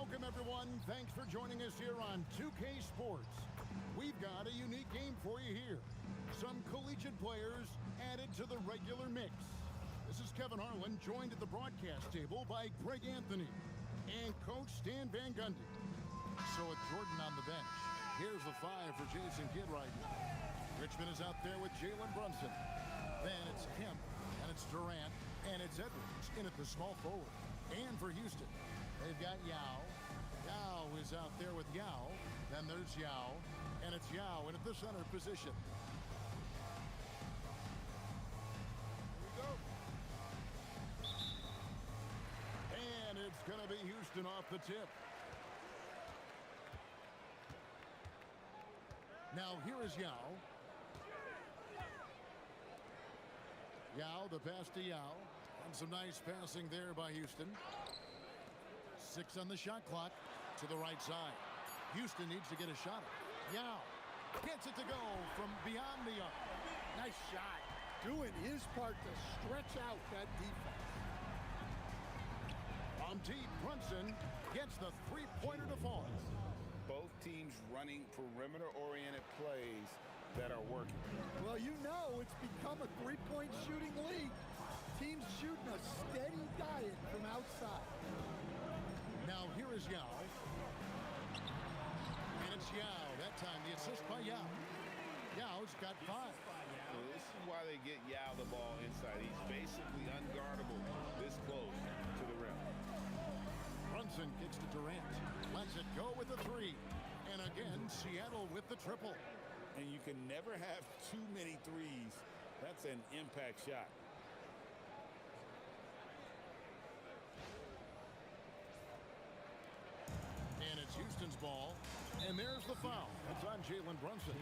Welcome, everyone. Thanks for joining us here on 2K Sports. We've got a unique game for you here. Some collegiate players added to the regular mix. This is Kevin Harlan, joined at the broadcast table by Greg Anthony and Coach Stan Van Gundy. So with Jordan on the bench, here's the 5 for Jason Kidd right now. Richmond is out there with Jalen Brunson. Then it's Kemp, and it's Durant, and it's Edwards in at the small forward. And for Houston, they've got Yao. Yao is out there with Yao. Then there's Yao, and it's Yao in at the center position. Here we go. And it's going to be Houston off the tip. Now here is Yao. Yao, the pass to Yao. And some nice passing there by Houston. 6 on the shot clock to the right side. Houston needs to get a shot. Yao gets it to go from beyond the arc. Nice shot. Doing his part to stretch out that defense. On deep, Brunson gets the three-pointer to fall. Both teams running perimeter-oriented plays that are working. Well, you know it's become a three-point shooting league. Teams shooting a steady diet from outside. Now here is Yao. And it's Yao. That time the assist by Yao. Yao's got 5. Well, this is why they get Yao the ball inside. He's basically unguardable this close to the rim. Brunson kicks to Durant. Lets it go with the 3. And again, Seattle with the triple. And you can never have too many threes. That's an impact shot. And it's Houston's ball. And there's the foul. That's on Jalen Brunson.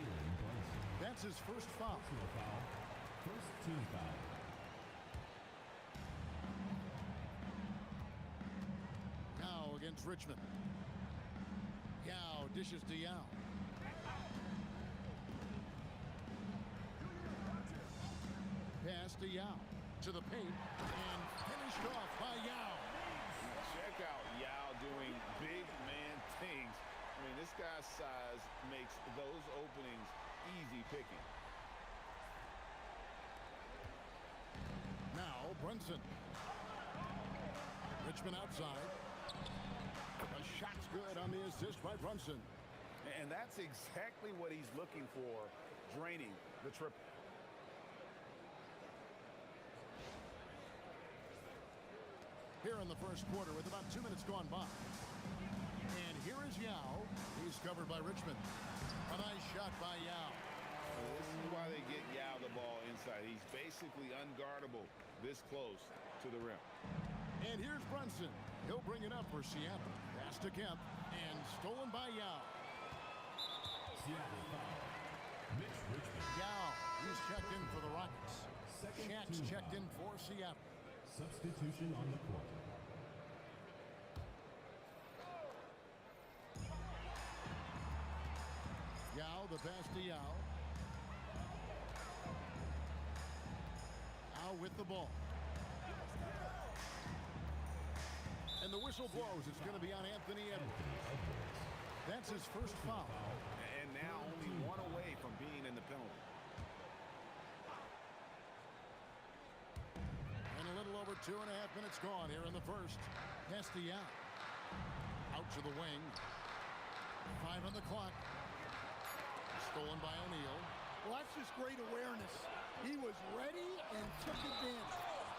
That's his first foul. First team foul. Now against Richmond. Yao dishes to Yao. Pass to Yao. To the paint. And finished off by Yao. Check out Yao doing big man things. I mean, this guy's size makes those openings easy picking. Now Brunson. Richmond outside. The shot's good on the assist by Brunson. And that's exactly what he's looking for, draining the triple. Here in the first quarter with about 2 minutes gone by. And here is Yao. He's covered by Richmond. A nice shot by Yao. Well, this is why they get Yao the ball inside. He's basically unguardable this close to the rim. And here's Brunson. He'll bring it up for Seattle. Pass to Kemp. And stolen by Yao. Seattle foul. Mitch Richmond. Yao, he's checked in for the Rockets. Second Shaq's team checked foul. in for Seattle. Substitution on the court. Yao, the pass to Yao. Yao with the ball. And the whistle blows. It's going to be on Anthony Edwards. That's his first foul. And now only 1 away from being in the penalty. And a little over 2.5 minutes gone here in the first. Pass to Yao. Out to the wing. 5 on the clock. Stolen by O'Neal. Well, that's just great awareness. He was ready and took advantage.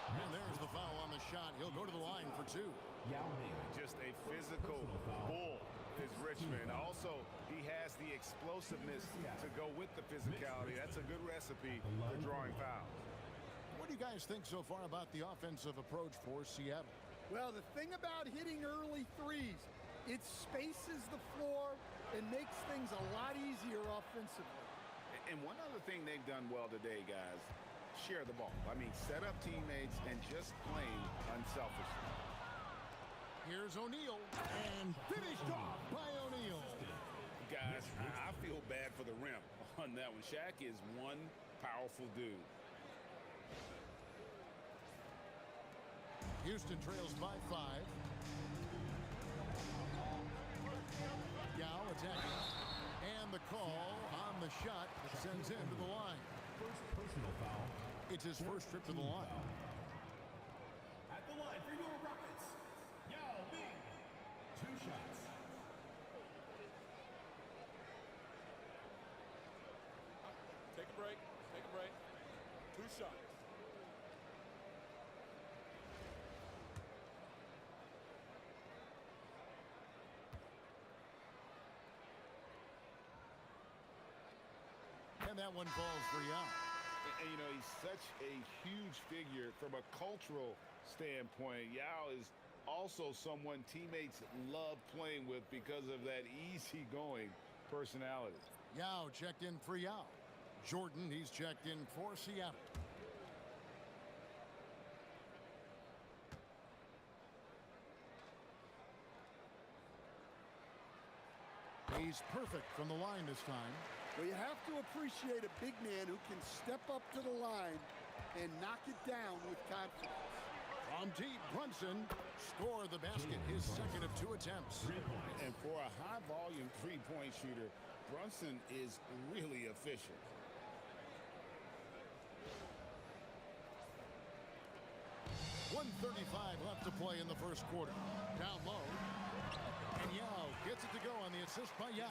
And there's the foul on the shot. He'll go to the line for 2. Yao Ming. Just a physical bull is Richmond. Also, he has the explosiveness to go with the physicality. That's a good recipe for drawing fouls. What do you guys think so far about the offensive approach for Seattle? Well, the thing about hitting early threes, it spaces the floor and makes things a lot easier offensively. And one other thing they've done well today, guys, share the ball. I mean, set up teammates and just playing unselfishly. Here's O'Neal, and finished off by O'Neal. Guys, I feel bad for the rim on that one. Shaq is one powerful dude. Houston trails by 5. Yao attacking. And the call on the shot that sends him to the line. First personal foul. It's his first trip to the line. At the line for your Rockets, Yao Ming. 2 shots. Take a break. Take a break. 2 shots. And that one falls for Yao. And, you know, he's such a huge figure from a cultural standpoint. Yao is also someone teammates love playing with because of that easygoing personality. Yao checked in for Yao. Jordan, he's checked in for Seattle. He's perfect from the line this time. Well, you have to appreciate a big man who can step up to the line and knock it down with confidence. From deep, Brunson scored the basket, his second of 2 attempts. 3 points. And for a high-volume three-point shooter, Brunson is really efficient. .135 left to play in the first quarter. Down low. And Yao gets it to go on the assist by Yao.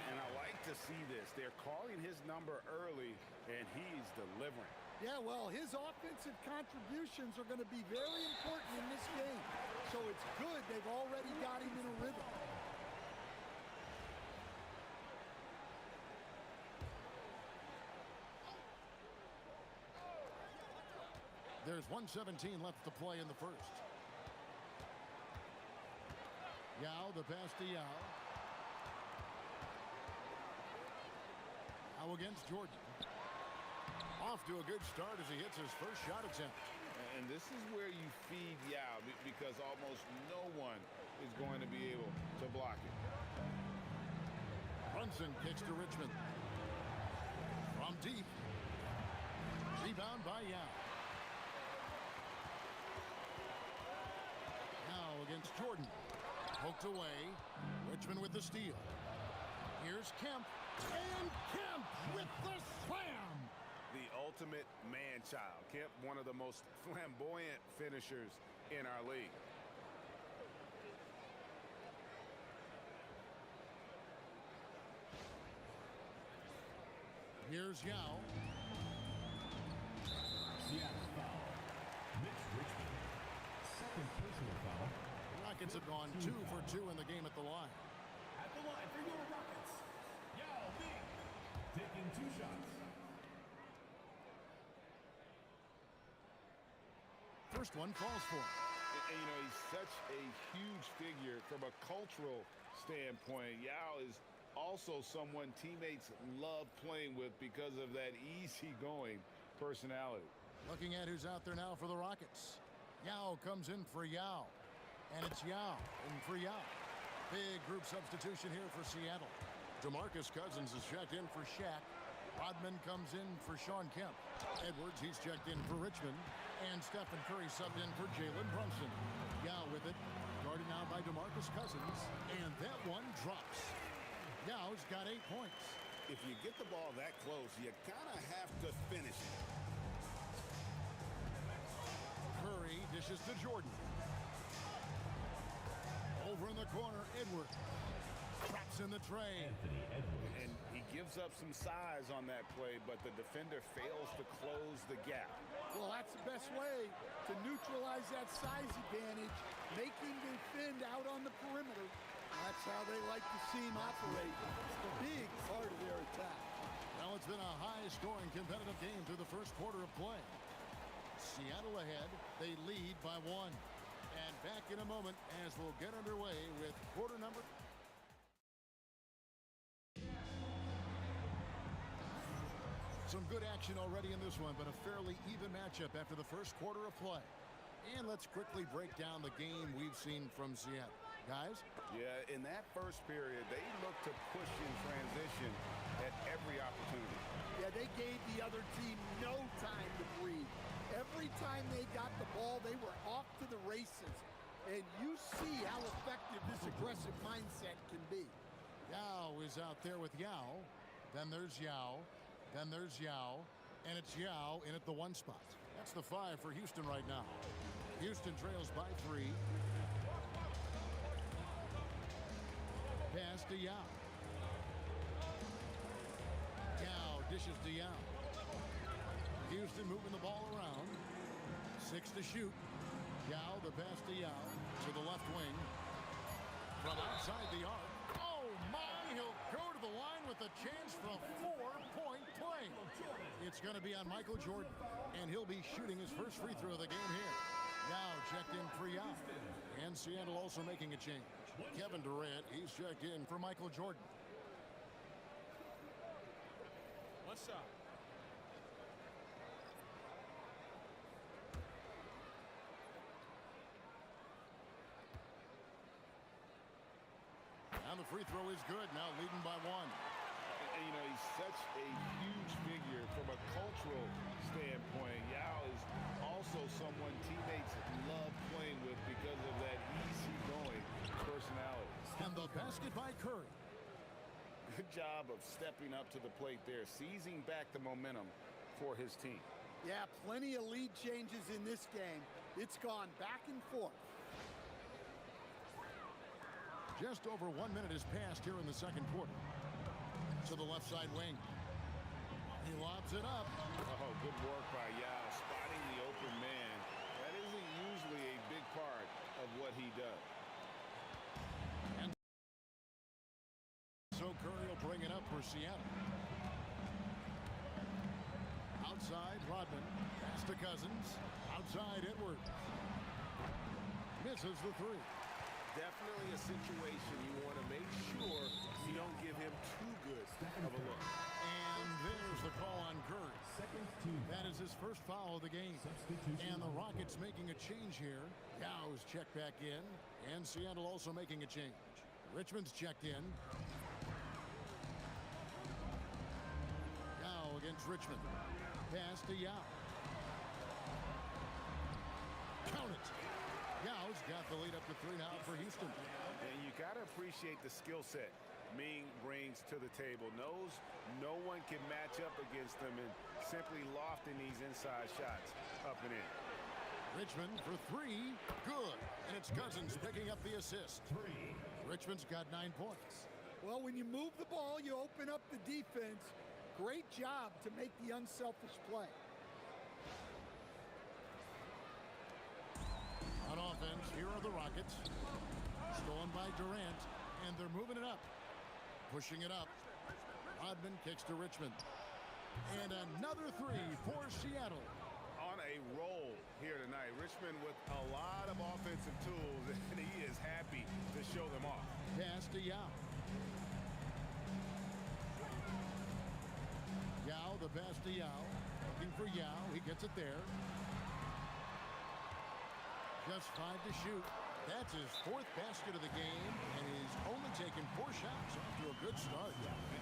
And I like to see this. They're calling his number early, and he's delivering. Yeah, well, his offensive contributions are going to be very important in this game. So it's good they've already got him in a rhythm. There's 1:17 left to play in the first. Yao, the pass to Yao. Yao against Jordan. Off to a good start as he hits his first shot attempt. And this is where you feed Yao because almost no one is going to be able to block it. Brunson kicks to Richmond. From deep. Rebound by Yao. Now against Jordan. Poked away. Richmond with the steal. Here's Kemp. And Kemp with the slam. The ultimate man-child. Kemp, one of the most flamboyant finishers in our league. Here's Yao. Seattle foul. Mitch Richmond. Second personal foul. Rockets have gone 2 for 2 in the game at the line. At the line for your Rockets, Yao Ming. Taking 2 shots. First one falls for him. And, you know, he's such a huge figure from a cultural standpoint. Yao is also someone teammates love playing with because of that easygoing personality. Looking at who's out there now for the Rockets. Yao comes in for Yao. And it's Yao in for Yao. Big group substitution here for Seattle. DeMarcus Cousins is checked in for Shaq. Rodman comes in for Sean Kemp. Edwards, he's checked in for Richmond. And Stephen Curry subbed in for Jalen Brunson. Yao with it. Guarded now by DeMarcus Cousins. And that one drops. Yao's got 8 points. If you get the ball that close, you kind of have to finish it. Curry dishes to Jordan. Over in the corner, Edwards. Traps in the tray. Anthony Edwards. And he gives up some size on that play, but the defender fails to close the gap. Well, that's the best way to neutralize that size advantage, making defend out on the perimeter. That's how they like to see him operate. It's the big part of their attack. Well, it's been a high-scoring competitive game through the first quarter of play. Seattle ahead. They lead by 1. And back in a moment as we'll get underway with quarter number. Some good action already in this one, but a fairly even matchup after the first quarter of play. And let's quickly break down the game we've seen from Seattle. Guys? Yeah, in that first period, they looked to push in transition at every opportunity. Yeah, they gave the other team no time to breathe. Every time they got the ball, they were off to the races. And you see how effective this aggressive mindset can be. Yao is out there with Yao. Then there's Yao. Then there's Yao. And it's Yao in at the 1 spot. That's the 5 for Houston right now. Houston trails by 3. Pass to Yao. Yao dishes to Yao. Houston moving the ball around. 6 to shoot. Yao, the pass to Yao. To the left wing. From outside the arc. Oh, my! He'll go to the line with a chance for a 4-point play. It's going to be on Michael Jordan. And he'll be shooting his first free throw of the game here. Yao checked in for Yao. And Seattle also making a change. Kevin Durant, he's checked in for Michael Jordan. 1 shot. And the free throw is good. Now leading by 1. And, you know, he's such a huge figure from a cultural standpoint. Yao is also someone teammates love playing with because of that easygoing personality. And the basket by Curry. Good job of stepping up to the plate there, seizing back the momentum for his team. Yeah, plenty of lead changes in this game. It's gone back and forth. Just over 1 minute has passed here in the second quarter. To the left side wing. He lobs it up. Oh, good work by Yao, spotting the open man. That isn't usually a big part of what he does. And so Curry will bring it up for Seattle. Outside, Rodman. Pass to Cousins. Outside, Edwards. Misses the 3. Definitely a situation you want to make sure you don't give him too good of a look. And there's the call on Curry. That is his first foul of the game. And the Rockets making a change here. Yao's checked back in. And Seattle also making a change. Richmond's checked in. Yao against Richmond. Pass to Yao. Count it. Yao's got the lead up to 3 now for Houston. And you got to appreciate the skill set Ming brings to the table. Knows no one can match up against them and simply lofting these inside shots up and in. Richmond for 3. Good. And it's Cousins picking up the assist. Richmond's got 9 points. Well, when you move the ball, you open up the defense. Great job to make the unselfish play. On offense, here are the Rockets. Stolen by Durant, and they're moving it up. Pushing it up. Rodman kicks to Richmond. And another 3 for Seattle. On a roll here tonight. Richmond with a lot of offensive tools, and he is happy to show them off. Pass to Yao. Yao, the pass to Yao. Looking for Yao. He gets it there. Just 5 to shoot. That's his 4th basket of the game, and he's only taken 4 shots off to a good start.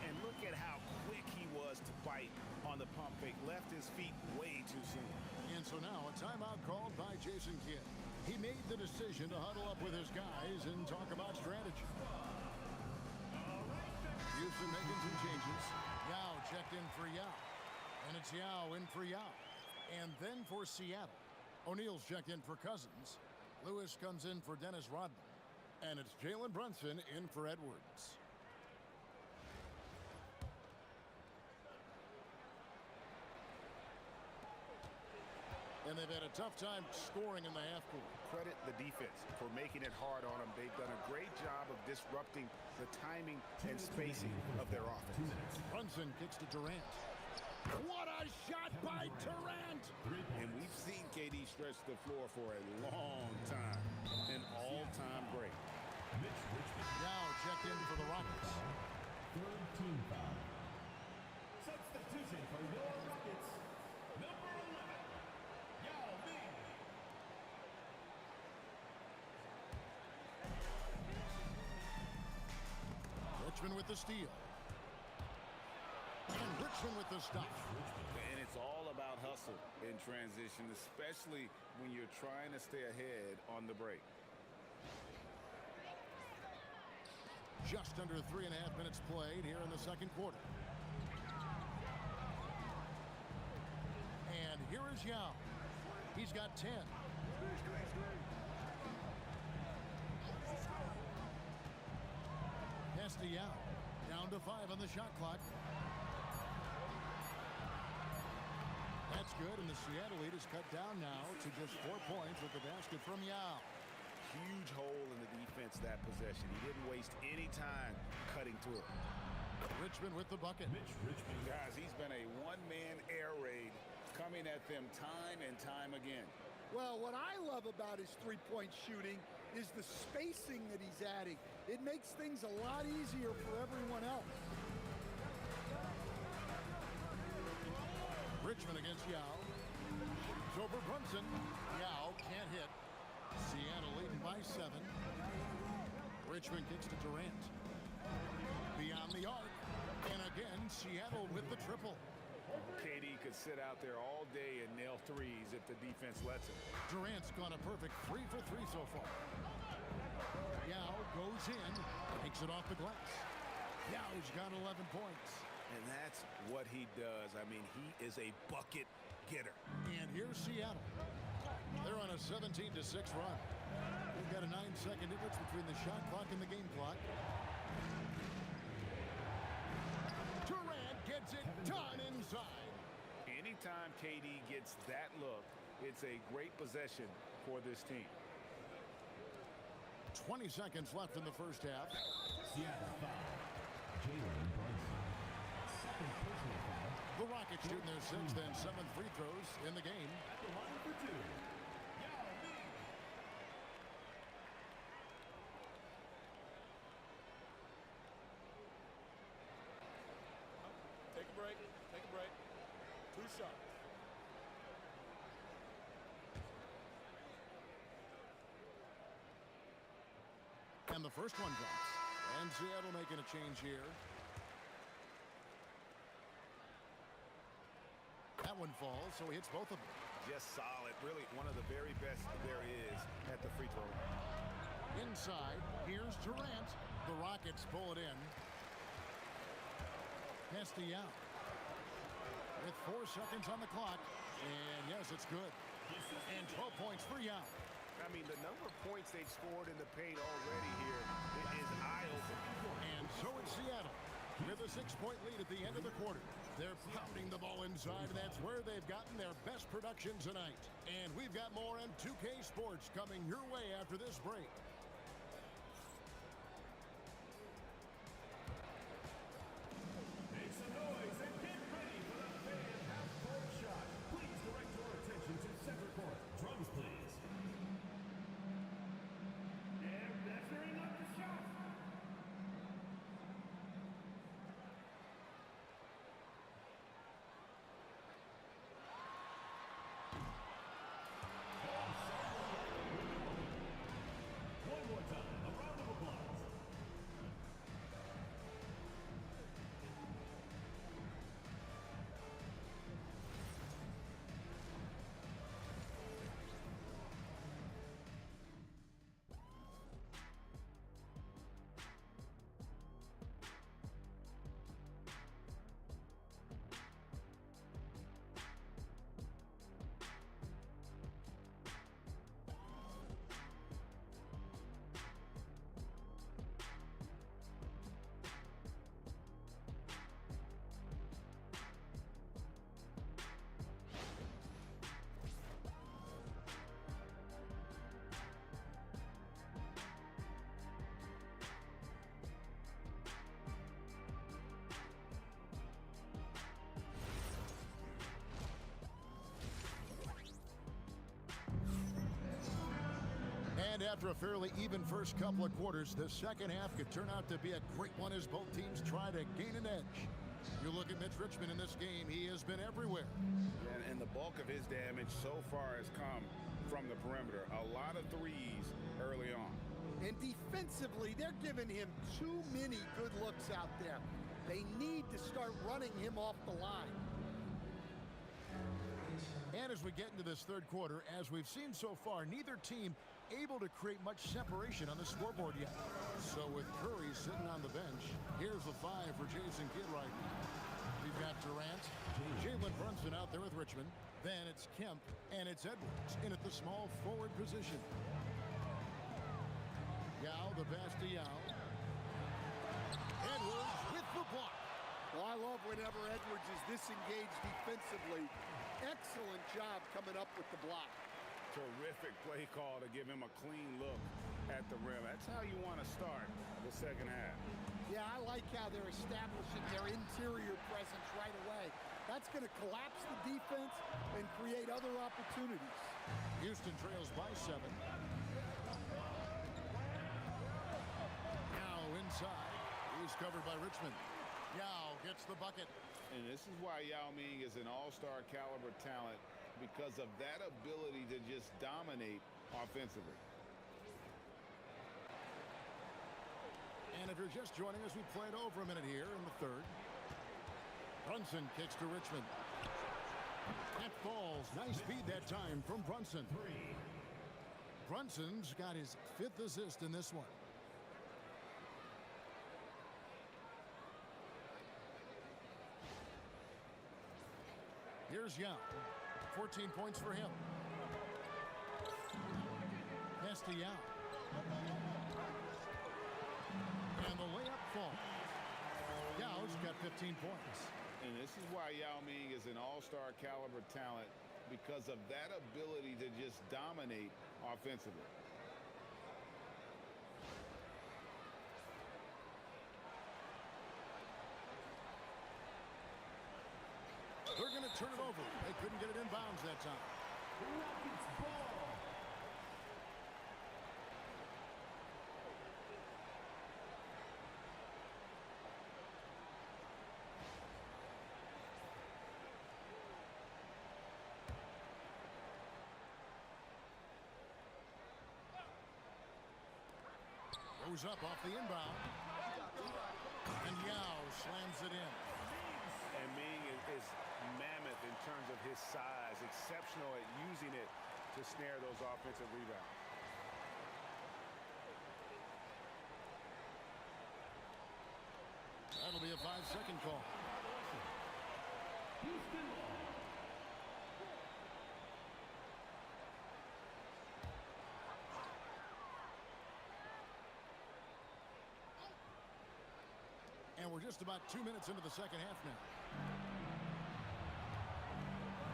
And look at how quick he was to bite on the pump fake. Left his feet way too soon. And so now a timeout called by Jason Kidd. He made the decision to huddle up with his guys and talk about strategy. Houston making some changes. Yao checked in for Yao. And it's Yao in for Yao. And then for Seattle, O'Neal's checked in for Cousins. Lewis comes in for Dennis Rodman. And it's Jalen Brunson in for Edwards. And they've had a tough time scoring in the half court. Credit the defense for making it hard on them. They've done a great job of disrupting the timing and spacing of their offense. Brunson kicks to Durant. What a shot by Durant! And we've seen KD stretch the floor for a long time. An all-time great. Now checked in for the Rockets. Third team foul. Substitution for your Rockets. Number 11, Yao Ming. Richmond with the steal. And Richmond with the stop. And it's all about hustle in transition, especially when you're trying to stay ahead on the break. Just under 3.5 minutes played here in the second quarter. And here is Yao. He's got 10. Pass to Yao. Down to 5 on the shot clock. That's good, and the Seattle lead is cut down now to just 4 points with the basket from Yao. Huge hole in the defense that possession. He didn't waste any time cutting through it. Richmond with the bucket. Guys, he's been a one-man air raid coming at them time and time again. Well, what I love about his three-point shooting is the spacing that he's adding. It makes things a lot easier for everyone else. Richmond against Yao. It's over Brunson. Yao can't hit. Seattle leading by 7. Richmond kicks to Durant. Beyond the arc. And again, Seattle with the triple. KD could sit out there all day and nail threes if the defense lets him. Durant's gone a perfect 3 for 3 so far. Yao goes in, takes it off the glass. Yao's got 11 points. And that's what he does. I mean, he is a bucket getter. And here's Seattle. They're on a 17-6 run. We've got a 9-second difference between the shot clock and the game clock. Durant gets it done inside. Anytime KD gets that look, it's a great possession for this team. 20 seconds left in the first half. Seattle foul. Jalen Brunson. Second personal foul. The Rockets shooting their 6th and 7th free throws in the game. At the line for 2. Yao Ming. Take a break. Take a break. 2 shots. And the first one drops. And Seattle making a change here. That one falls, so he hits both of them. Just solid. Really one of the very best there is at the free throw line. Inside, here's Durant. The Rockets pull it in. Pass to Yao. With 4 seconds on the clock. And yes, it's good. And 12 points for Yao. I mean, the number of points they've scored in the paint already here is eye-opening. And so it's Seattle with a 6-point lead at the end of the quarter. They're pounding the ball inside, and that's where they've gotten their best production tonight. And we've got more on 2K Sports coming your way after this break. Make some noise and get ready for the fan half-court shot. Please direct your attention to center court. Drums, please. And measuring up the shot. One more time, a round of applause. And after a fairly even first couple of quarters, the second half could turn out to be a great one as both teams try to gain an edge. You look at Mitch Richmond in this game, he has been everywhere. And the bulk of his damage so far has come from the perimeter. A lot of threes early on. And defensively, they're giving him too many good looks out there. They need to start running him off the line. And as we get into this third quarter, as we've seen so far, neither team able to create much separation on the scoreboard yet. So with Curry sitting on the bench, here's the 5 for Jason Kidd right now. We've got Durant, Jalen Brunson out there with Richmond. Then it's Kemp, and it's Edwards in at the small forward position. Yao, the pass to Yao. Edwards with the block. Well, I love whenever Edwards is disengaged defensively. Excellent job coming up with the block. Terrific play call to give him a clean look at the rim. That's how you want to start the second half. Yeah, I like how they're establishing their interior presence right away. That's going to collapse the defense and create other opportunities. Houston trails by 7. Now inside. He's covered by Richmond. Yao gets the bucket. And this is why Yao Ming is an all-star caliber talent, because of that ability to just dominate offensively. And if you're just joining us, we played over a minute here in the third. Brunson kicks to Richmond. That falls. Nice feed that time from Brunson. Brunson's got his 5th assist in this one. Here's Young. 14 points for him. Pass to Young. And the layup falls. Yao's got 15 points. And this is why Yao Ming is an all-star caliber talent, because of that ability to just dominate offensively. They're going to turn it over. They couldn't get it in bounds that time. Rockets ball. Goes up off the inbound. And Yao slams it in. And Ming is mammoth in terms of his size, exceptional at using it to snare those offensive rebounds. That'll be a 5-second call. Houston ball. And we're just about 2 minutes into the second half now.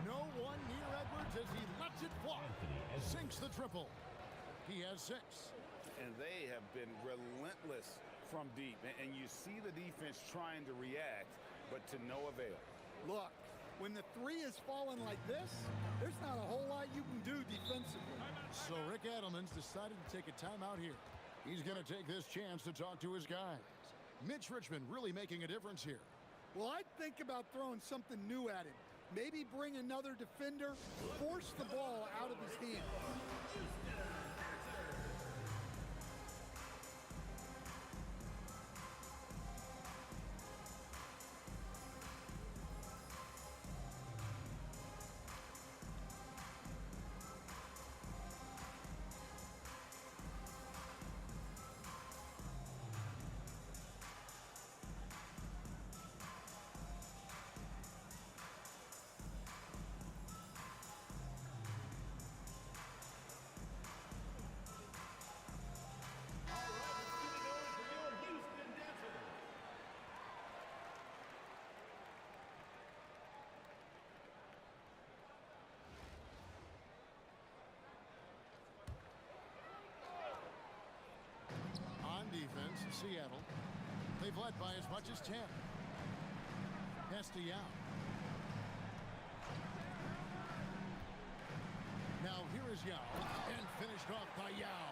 No one near Edwards as he lets it fly. Sinks the triple. He has 6. And they have been relentless from deep. And you see the defense trying to react, but to no avail. Look, when the 3 is falling like this, there's not a whole lot you can do defensively. So Rick Adelman's decided to take a timeout here. He's going to take this chance to talk to his guys. Mitch Richmond really making a difference here. Well, I'd think about throwing something new at him. Maybe bring another defender, force the ball out of his hands. Defense, Seattle. They've led by as much as 10. Pass to Yao. Now here is Yao, and finished off by Yao.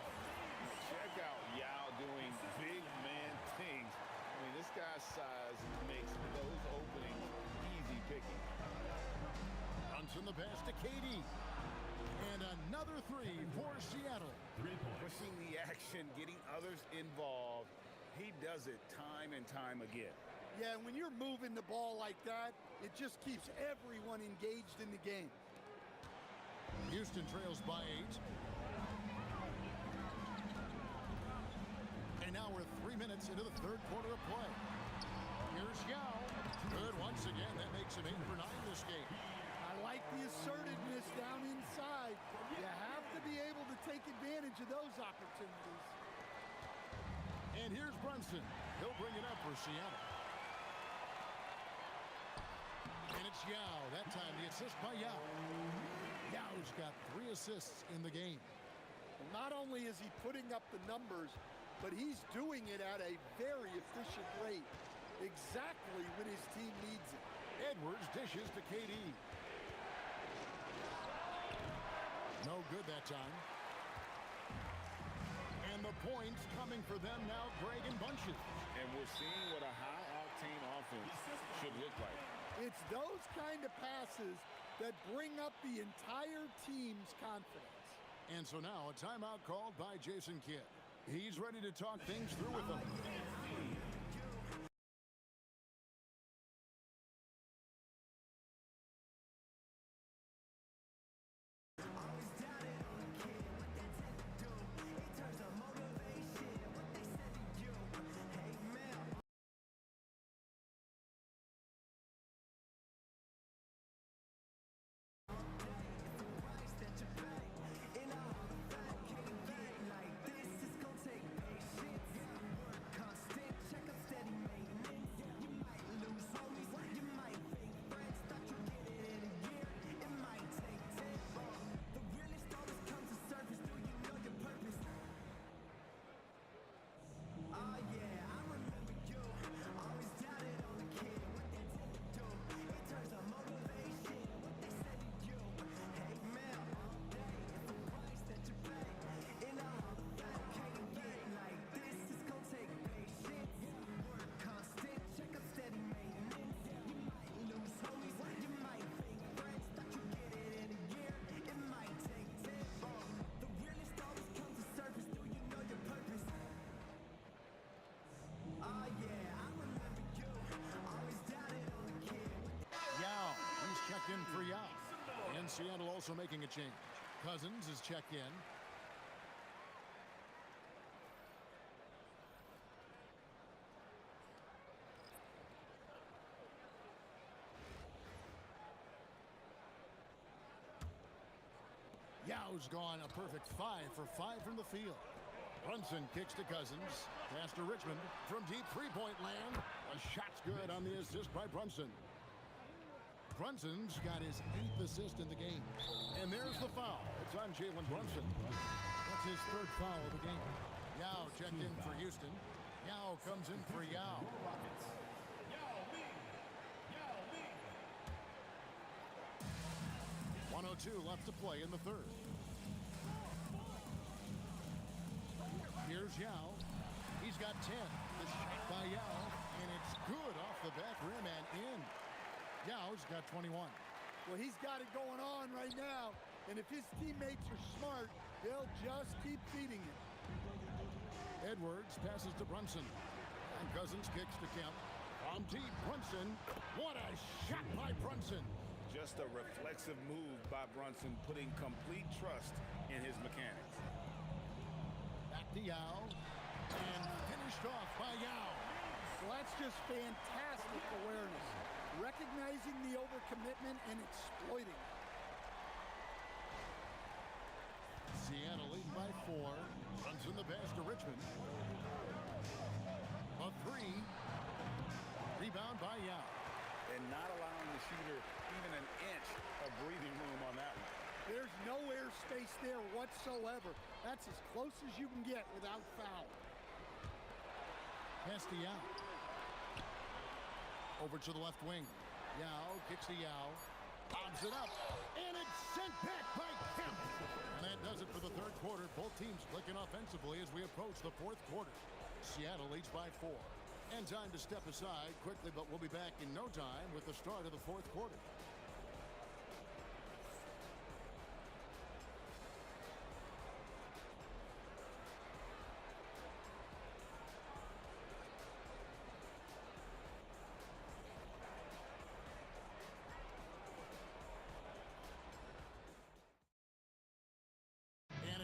Check out Yao doing big man things. I mean, this guy's size makes those openings easy picking. Brunson the pass to KD. And another 3 for Seattle. 3 points. Pushing the action, getting others involved. He does it time and time again. Yeah, when you're moving the ball like that, it just keeps everyone engaged in the game. Houston trails by 8. minutes into the third quarter of play. Here's Yao. Good once again. That makes him 8 for 9 this game. I like the assertiveness down inside. You have to be able to take advantage of those opportunities. And here's Brunson. He'll bring it up for Seattle. And it's Yao. That time the assist by Yao. Yao's got 3 assists in the game. Well, not only is he putting up the numbers, but he's doing it at a very efficient rate. Exactly when his team needs it. Edwards dishes to KD. No good that time. And the points coming for them now, Greg, in bunches. And we're seeing what a high-octane offense should look like. It's those kind of passes that bring up the entire team's confidence. And so now a timeout called by Jason Kidd. He's ready to talk things through with them. In for Yao. And Seattle also making a change. Cousins is checked in. Yao's gone a perfect 5 for 5 from the field. Brunson kicks to Cousins. Pass to Richmond from deep three-point land. A shot's good on the assist by Brunson. Brunson's got his 8th assist in the game. And there's the foul. It's on Jalen Brunson. That's his 3rd foul of the game. Yao checked in for Houston. Yao comes in for Yao. 1:02 left to play in the 3rd. Here's Yao. He's got 10. The shot by Yao. And it's good off the back rim and in. Yao's got 21. Well, he's got it going on right now. And if his teammates are smart, they'll just keep feeding him. Edwards passes to Brunson. And Cousins kicks to Kemp. From deep, Brunson. What a shot by Brunson. Just a reflexive move by Brunson, putting complete trust in his mechanics. Back to Yao. And finished off by Yao. Well, that's just fantastic awareness. Recognizing the overcommitment and exploiting it. Seattle leading by 4. Brunson the pass to Richmond. A 3. Rebound by Yao. And not allowing the shooter even an inch of breathing room on that one. There's no airspace there whatsoever. That's as close as you can get without foul. Pass to Yao. Over to the left wing. Yao kicks to Yao. Bobs it up. And it's sent back by Kemp. And that does it for the 3rd quarter. Both teams clicking offensively as we approach the 4th quarter. Seattle leads by 4. And time to step aside quickly, but we'll be back in no time with the start of the 4th quarter.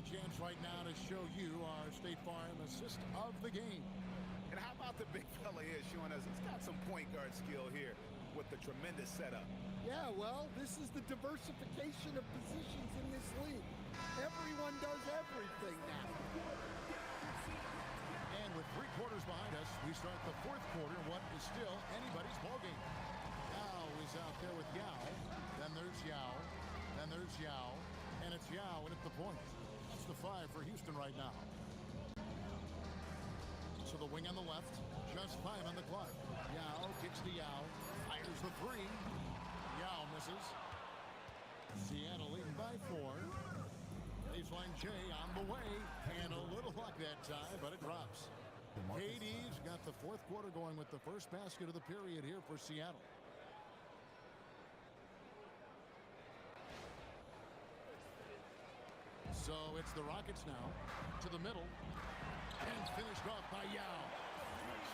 Chance right now to show you our State Farm assist of the game. And how about the big fella here showing us he's got some point guard skill here with the tremendous setup. Yeah, well, this is the diversification of positions in this league. Everyone does everything now. And with 3 quarters behind us, we start the 4th quarter, what is still anybody's ballgame. Yao is out there with Yao. Then there's Yao. Then there's Yao. And it's Yao and at the point. That's the 5 for Houston right now. So the wing on the left, just 5 on the clock. Yao kicks to Yao, fires the 3. Yao misses. Seattle leading by 4. Baseline J on the way, and a little luck that time, but it drops. KD's got the 4th quarter going with the first basket of the period here for Seattle. So it's the Rockets now to the middle and finished off by Yao.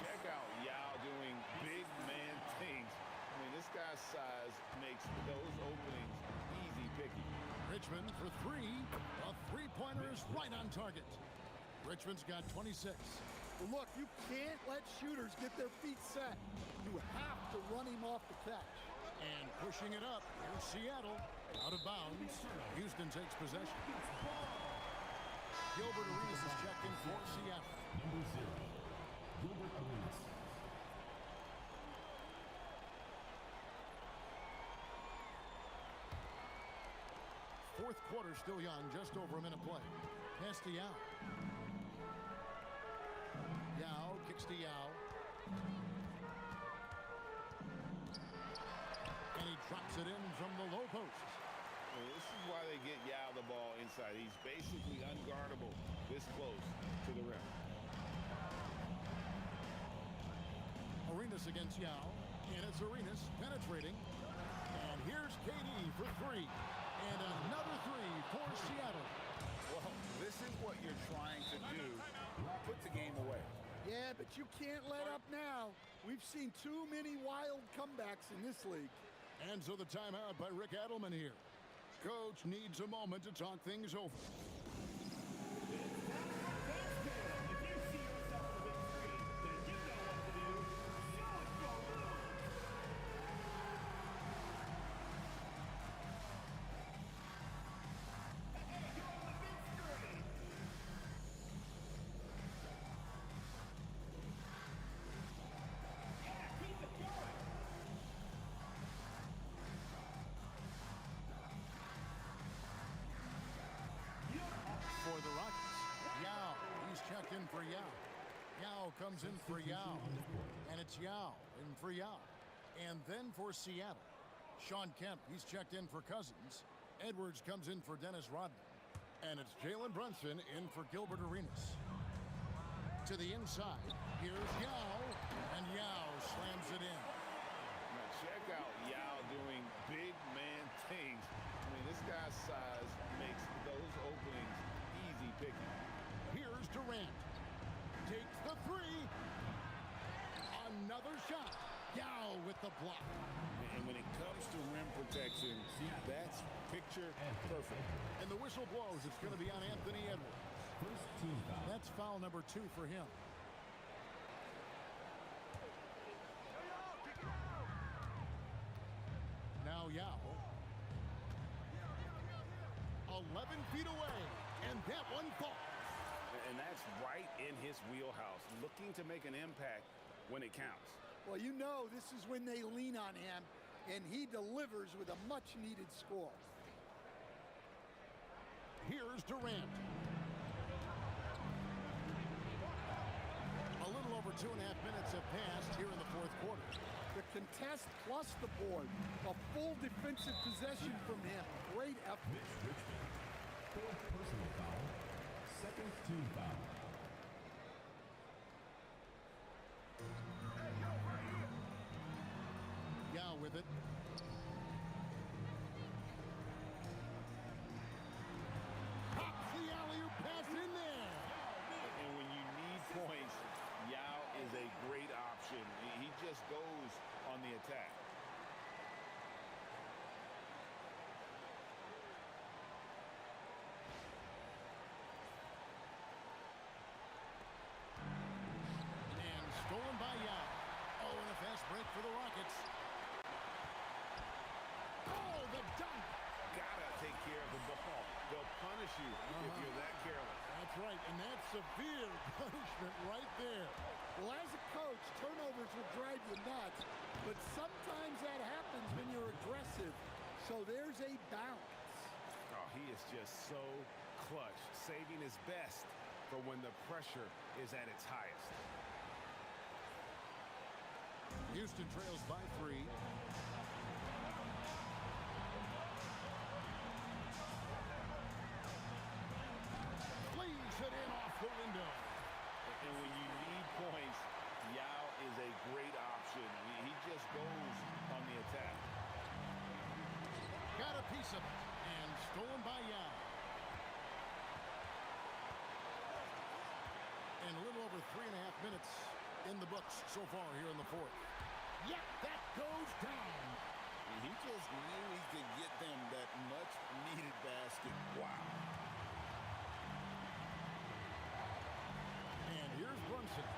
Check out Yao doing big man things. I mean, this guy's size makes those openings easy picking. Richmond for 3. A 3-pointer is right on target. Richmond's got 26. Well, look, you can't let shooters get their feet set. You have to run him off the catch. And pushing it up, here's Seattle. Out of bounds. Houston takes possession. Gilbert Arenas is checked in for Seattle. Number 0, Gilbert Arenas. Fourth quarter still young, just over a minute play. Pass to Yao. Yao kicks to Yao. And he drops it in from the low post. Well, this is why they get Yao the ball inside. He's basically unguardable this close to the rim. Arenas against Yao. And it's Arenas penetrating. And here's KD for 3. And another 3 for Seattle. Well, this is what you're trying to do. Put the game away. Yeah, but you can't let up now. We've seen too many wild comebacks in this league. And so the timeout by Rick Adelman here. Coach needs a moment to talk things over. For the Rockets, Yao, he's checked in for Yao. Yao comes in for Yao, and it's Yao in for Yao. And then for Seattle, Sean Kemp, he's checked in for Cousins. Edwards comes in for Dennis Rodman. And it's Jalen Brunson in for Gilbert Arenas. To the inside, here's Yao, and Yao slams it in. Now check out Yao doing big man things. I mean, this guy's size makes those openings easy picking. Here's Durant. Takes the 3. Another shot. Yao with the block. And when it comes to rim protection, that's picture perfect. And the whistle blows. It's going to be on Anthony Edwards. First team foul. That's foul number 2 for him. Now Yao. 11 feet away. And that one falls. And that's right in his wheelhouse, looking to make an impact when it counts. Well, you know this is when they lean on him, and he delivers with a much-needed score. Here's Durant. A little over 2.5 minutes have passed here in the 4th quarter. The contest plus the board. A full defensive possession from him. Great effort. Mitch Richmond. 4th personal foul. 2nd team foul. Yao with it. Pops the alley-oop pass in there. And when you need points, Yao is a great option. He just goes on the attack. And fast break for the Rockets. Oh, the dunk. Gotta take care of the ball. They'll punish you if you're that careless. That's right, and that's severe punishment right there. Well, as a coach, turnovers will drive you nuts, but sometimes that happens when you're aggressive. So there's a balance. Oh, he is just so clutch, saving his best for when the pressure is at its highest. Houston trails by 3. Leaves it in off the window. And when you need points, Yao is a great option. He just goes on the attack. Got a piece of it, and stolen by Yao. And a little over 3.5 minutes in the books so far here in the fourth. Yep, that goes down. He just knew he could get them that much-needed basket. Wow. And here's Brunson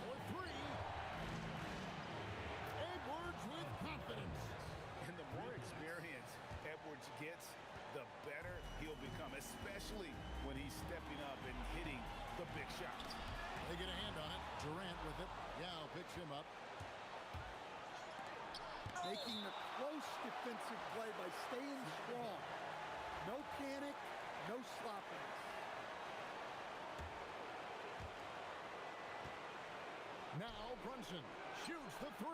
for 3. Edwards with confidence. And the more experience Edwards gets, the better he'll become, especially when he's stepping up and hitting the big shots. They get a hand on it. Durant with it. Yao picks him up. Making the close defensive play by staying strong. No panic, no sloppiness. Now Brunson shoots the 3.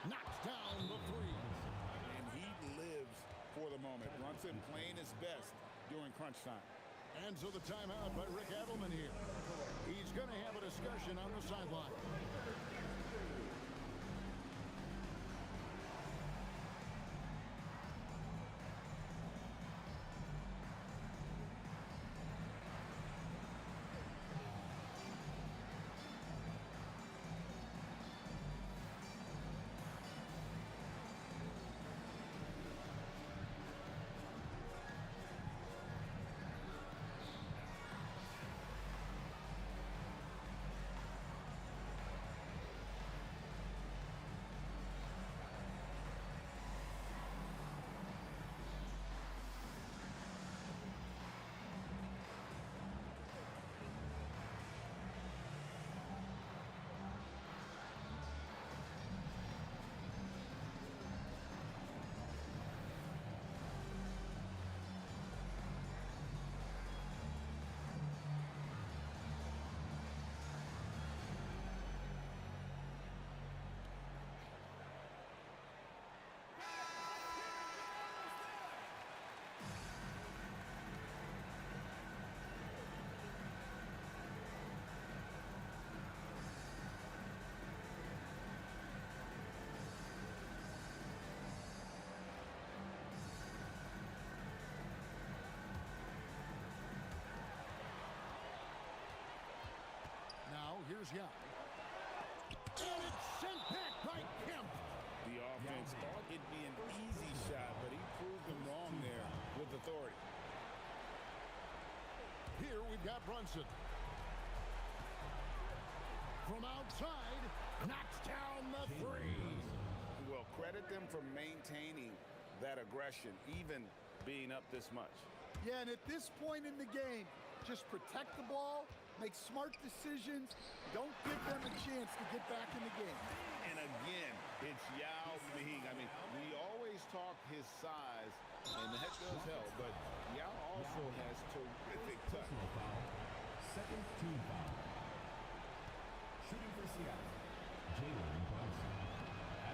Knocks down the 3. And he lives for the moment. Brunson playing his best during crunch time. And so the timeout by Rick Adelman here. He's going to have a discussion on the sideline. Here's Yao. And it's sent back by Kemp. The offense thought it'd be an easy shot, but he proved them wrong there with authority. Here we've got Brunson. From outside, knocks down the 3. Well, credit them for maintaining that aggression, even being up this much. Yeah, and at this point in the game, just protect the ball, make smart decisions, don't give them a chance to get back in the game. And again, it's Yao Ming. I mean, we always talk his size, and that does help, but Yao also has terrific touch. Second team foul. Shooting for Seattle, Jalen Brunson.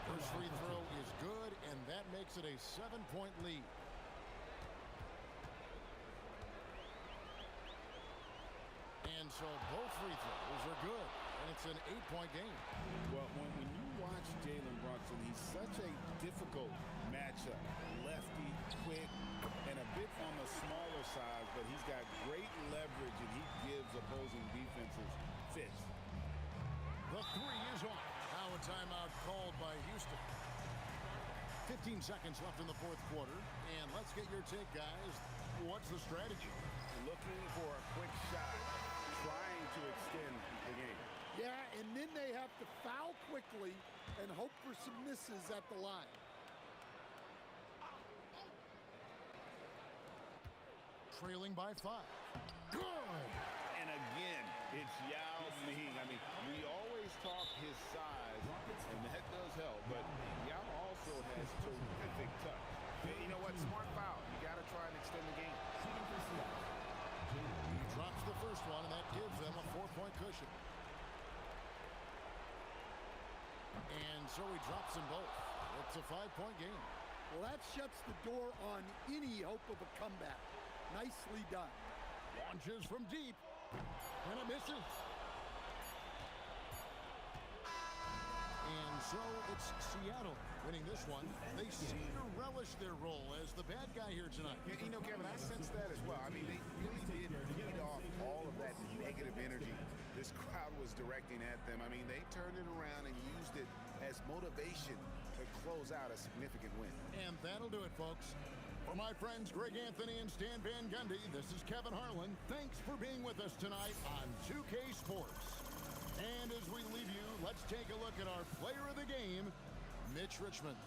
First free throw is good, and that makes it a 7-point lead. And so both free throws are good, and it's an 8-point game. Well, when you watch Jalen Brunson, he's such a difficult matchup. Lefty, quick, and a bit on the smaller side, but he's got great leverage, and he gives opposing defenses fits. The 3 is off. Now a timeout called by Houston. 15 seconds left in the fourth quarter, and let's get your take, guys. What's the strategy? Looking for a quick shot, trying to extend the game. Yeah, and then they have to to foul quickly and hope for some misses at the line. Trailing by 5. Good! And again, it's Yao Ming. I mean, we always talk his size, and that does help, but Yao also has terrific touch. And you know what? Smart foul. You got to try and extend the game. He drops the first one, and that gives them a 4-point cushion. And so he drops them both. It's a 5-point game. Well, that shuts the door on any hope of a comeback. Nicely done. Launches from deep, and it misses. And so it's Seattle winning this one. They seem to relish their role as the bad guy here tonight. Yeah, you know, Kevin, I sense that as well. I mean, they really did feed off all of that negative energy this crowd was directing at them. I mean, they turned it around and used it as motivation to close out a significant win. And that'll do it, folks. For my friends Greg Anthony and Stan Van Gundy, this is Kevin Harlan. Thanks for being with us tonight on 2K Sports. And as we leave you, let's take a look at our player of the game, Mitch Richmond.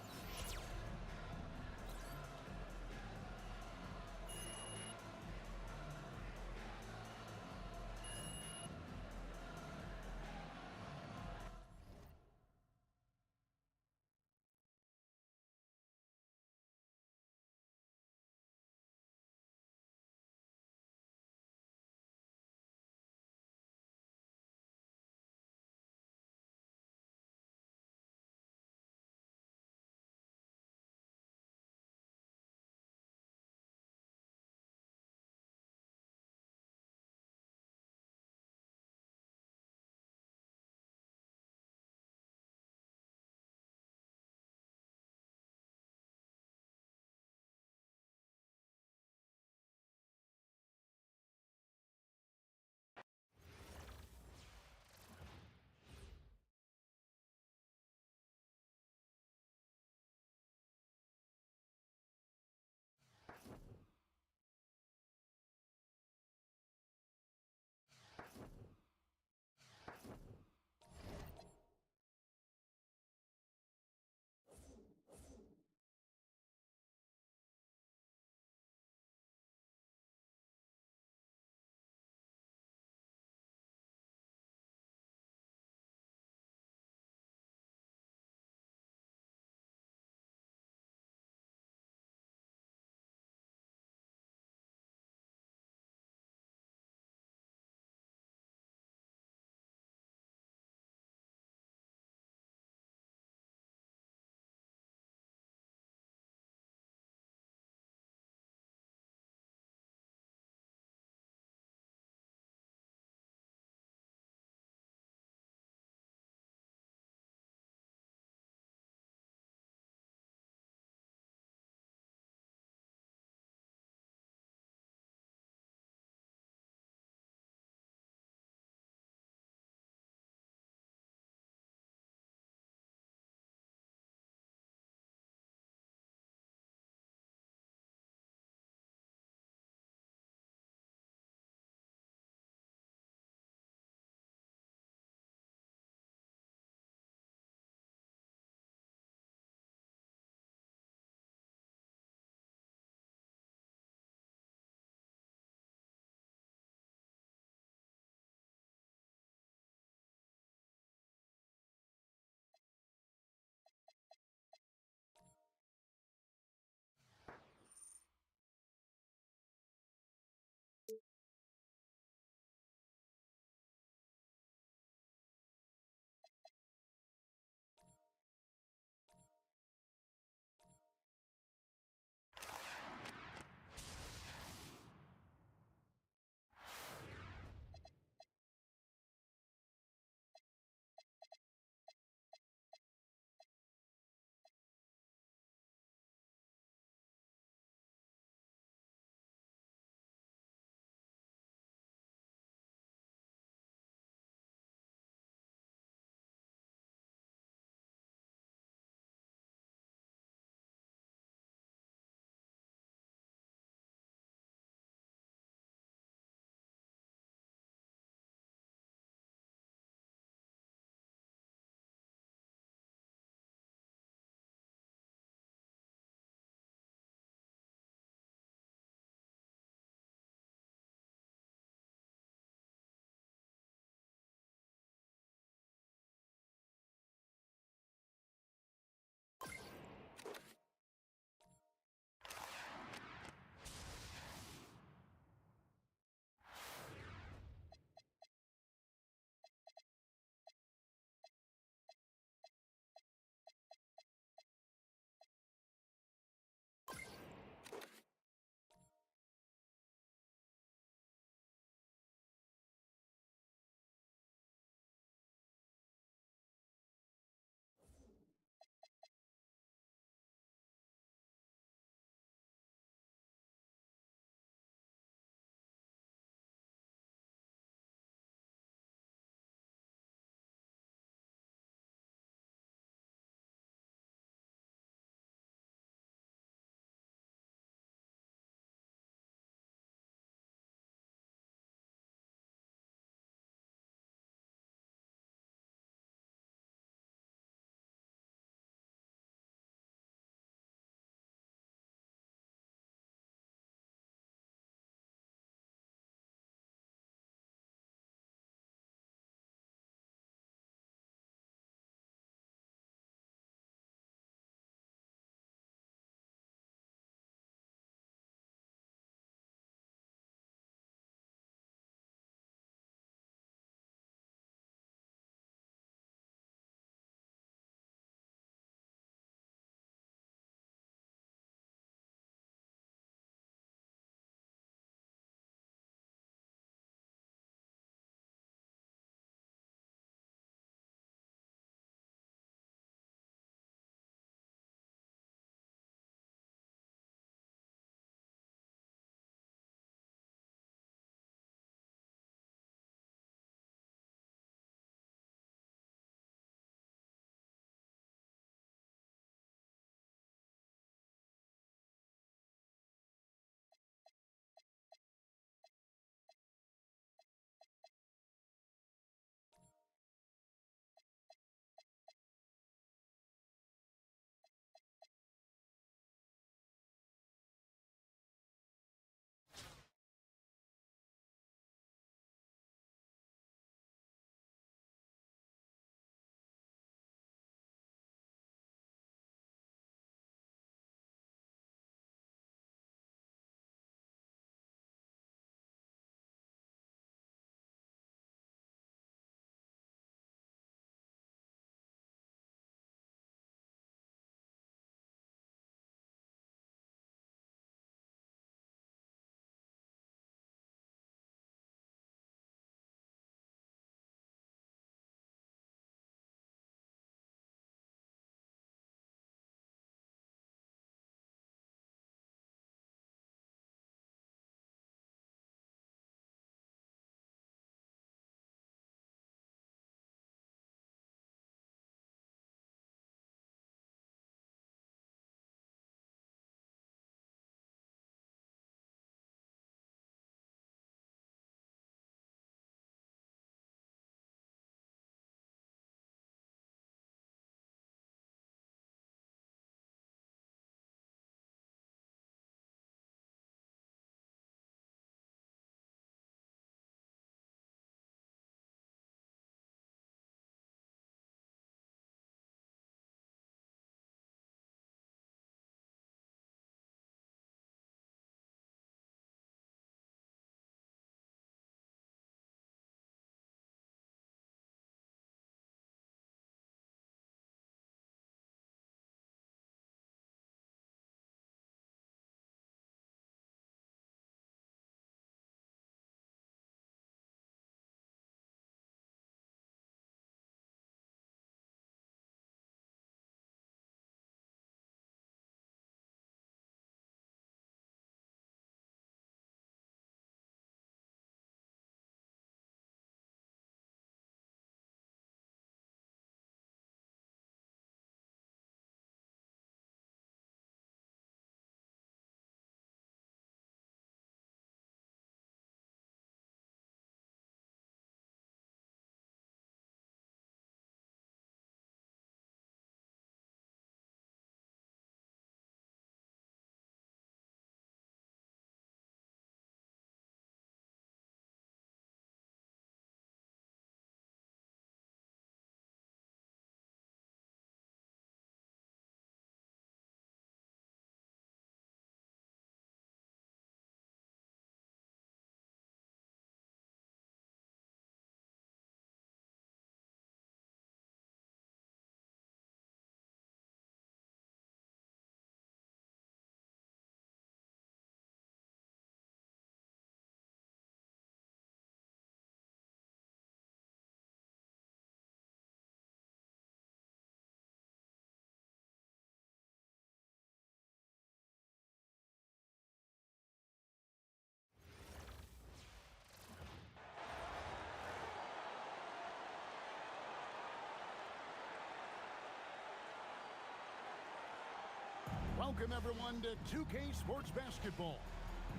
Welcome, everyone, to 2K Sports Basketball.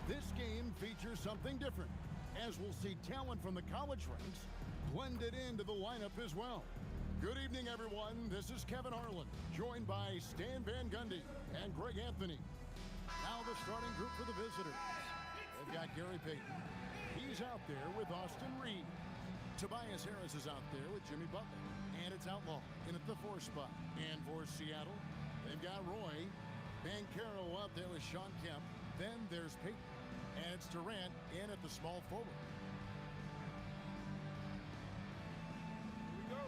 This game features something different, as we'll see talent from the college ranks blended into the lineup as well. Good evening, everyone. This is Kevin Harlan, joined by Stan Van Gundy and Greg Anthony. Now the starting group for the visitors. They've got Gary Payton. He's out there with Austin Reeves. Tobias Harris is out there with Jimmy Butler. And it's Outlaw in at the 4 spot. And for Seattle, they've got Roy. Banchero out there with Sean Kemp. Then there's Payton. And it's Durant in at the small forward. Here we go.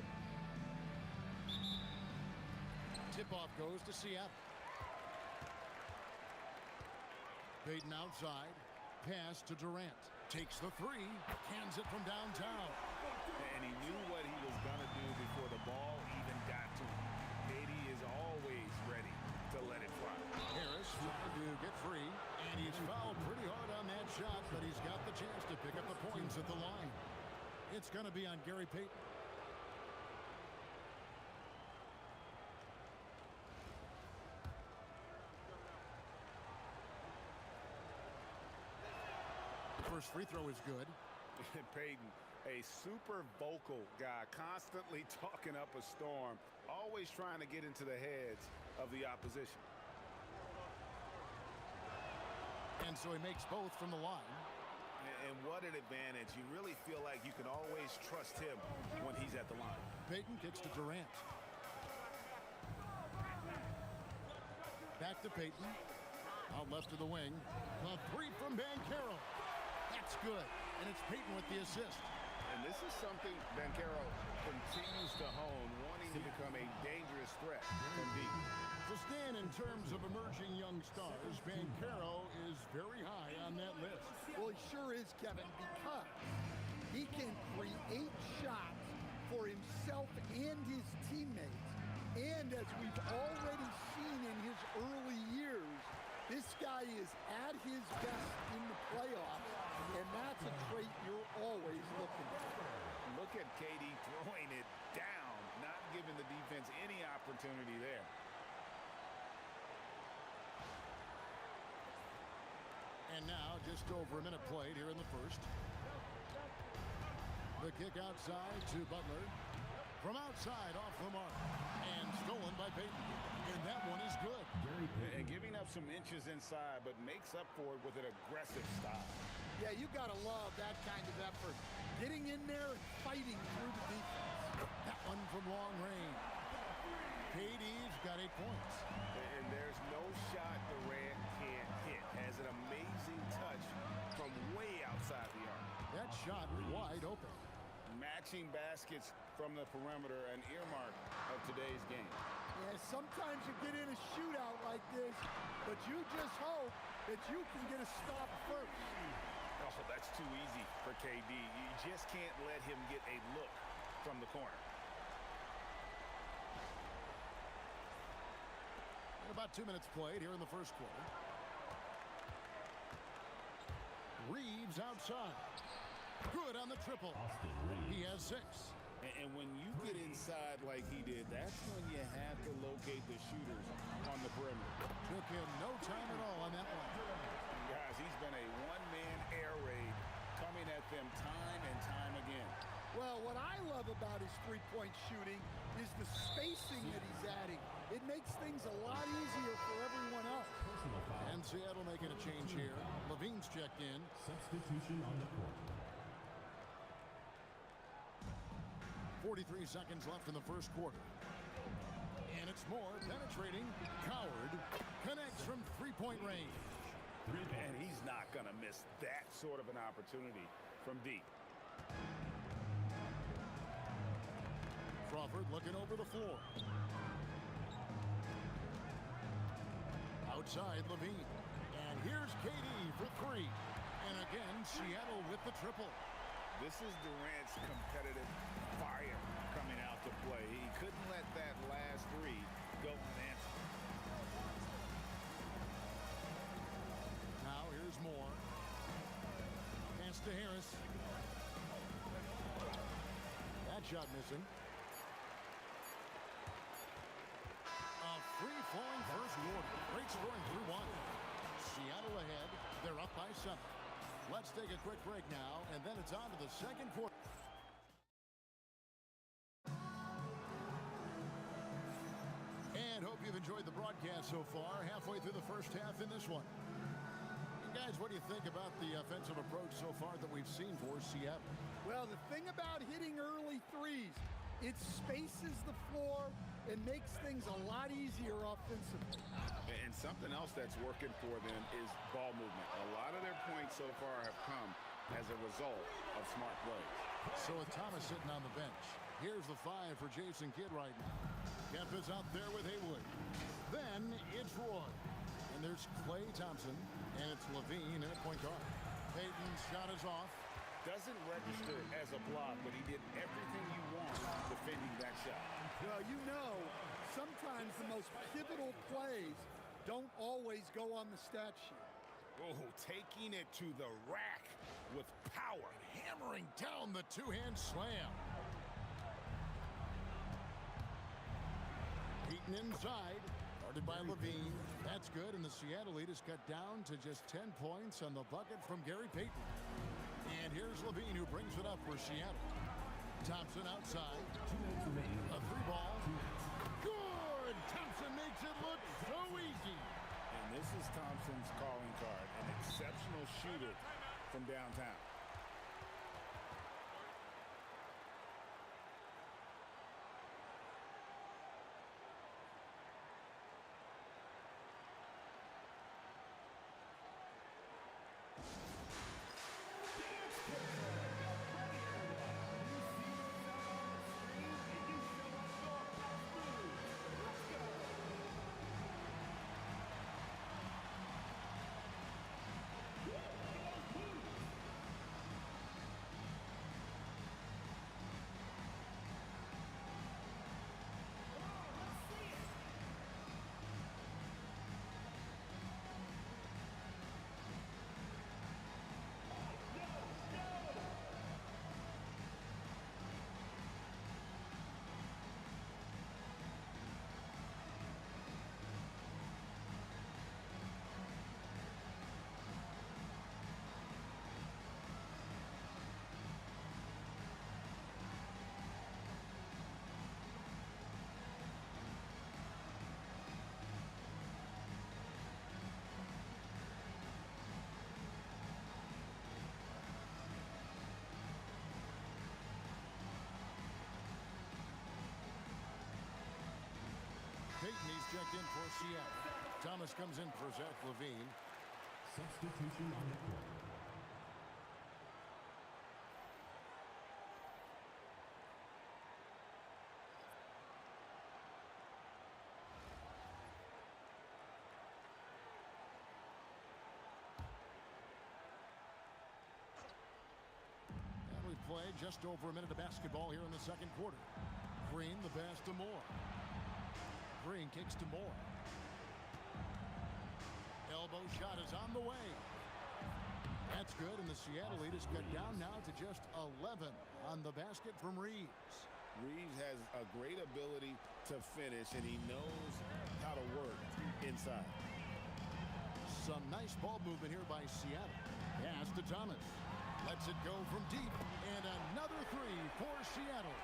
Tip-off goes to Seattle. Payton outside. Pass to Durant. Takes the 3. Hands it from downtown. And he knew what he was going to do before the ball even got to him. KD is always ready to let it fly. Harris trying to get free. And he's fouled pretty hard on that shot, but he's got the chance to pick up the points at the line. It's going to be on Gary Payton. First free throw is good. Payton, a super vocal guy, constantly talking up a storm, always trying to get into the heads of the opposition. And so he makes both from the line. And what an advantage. You really feel like you can always trust him when he's at the line. Payton kicks to Durant. Back to Payton. Out left to the wing. A 3 from Banchero. That's good. And it's Payton with the assist. And this is something Banchero continues to hone, wanting to become a dangerous threat from deep. To stand in terms of emerging young stars, Banchero is very high on that list. Well, he sure is, Kevin, because he can create shots for himself and his teammates. And as we've already seen in his early years, this guy is at his best in the playoffs, and that's a trait you're always looking for. Look at KD throwing it down, not giving the defense any opportunity there. And now just over a minute played here in the first. The kick outside to Butler. From outside off the mark. And stolen by Payton. And that one is good. And giving up some inches inside, but makes up for it with an aggressive style. Yeah, you got to love that kind of effort. Getting in there and fighting through the defense. That one from long range. KD's got 8 points. And there's no shot Durant can't hit. Has an amazing touch from way outside the arc. That shot wide open. Matching baskets from the perimeter, an earmark of today's game. Yeah, sometimes you get in a shootout like this, but you just hope that you can get a stop first. Oh, that's too easy for KD. You just can't let him get a look from the corner. About 2 minutes played here in the first quarter. Reeves outside. Good on the triple. He has 6. And when you get inside like he did, that's when you have to locate the shooters on the perimeter. Took him no time at all on that one. Guys, he's been a one-man air raid coming at them time and time again. Well, what I love about his three-point shooting is the spacing that he's adding. It makes things a lot easier for everyone else. And Seattle making a change here. Levine's checked in. Substitution on the court. 43 seconds left in the first quarter. And it's more penetrating. Coward connects from three-point range. And he's not going to miss that sort of an opportunity from deep. Crawford looking over the floor. Outside Levine. And here's KD for 3. And again, Seattle with the triple. This is Durant's competitive fire coming out to play. He couldn't let that last 3 go unanswered. Now here's Moore. Pass to Harris. That shot missing. A free flowing first quarter. Great scoring through one. Seattle ahead. They're up by 7. Let's take a quick break now, and then it's on to the second quarter. And hope you've enjoyed the broadcast so far. Halfway through the first half in this one. And guys, what do you think about the offensive approach so far that we've seen for Seattle? Well, the thing about hitting early threes, it spaces the floor and makes things a lot easier offensively. And something else that's working for them is ball movement. A lot of their points so far have come as a result of smart play. So with Thomas sitting on the bench, here's the 5 for Jason Kidd right now. Kemp is out there with Haywood. Then it's Roy. And there's Klay Thompson. And it's Levine at point guard. Payton's shot is off. Doesn't register as a block, but he did everything you want defending that shot. Well, you know, sometimes the most pivotal plays don't always go on the stat sheet. Oh, taking it to the rack with power. Hammering down the two-hand slam. Payton inside. Guarded by Levine. That's good, and the Seattle lead is cut down to just 10 points on the bucket from Gary Payton. And here's Levine, who brings it up for Seattle. Thompson outside. 2 minutes remaining. A 3-ball. Good! Thompson makes it look so easy. And this is Thompson's calling card, an exceptional shooter from downtown. Payton, he's checked in for Seattle. Thomas comes in for Zach Levine. Substitution on the court. And we've played just over a minute of basketball here in the second quarter. Green, the pass to Moore. Green kicks to Moore. Elbow shot is on the way. That's good, and the Seattle lead is cut down now to just 11 on the basket from Reeves. Reeves has a great ability to finish, and he knows how to work inside. Some nice ball movement here by Seattle. Pass to Thomas. Lets it go from deep, and another 3 for Seattle.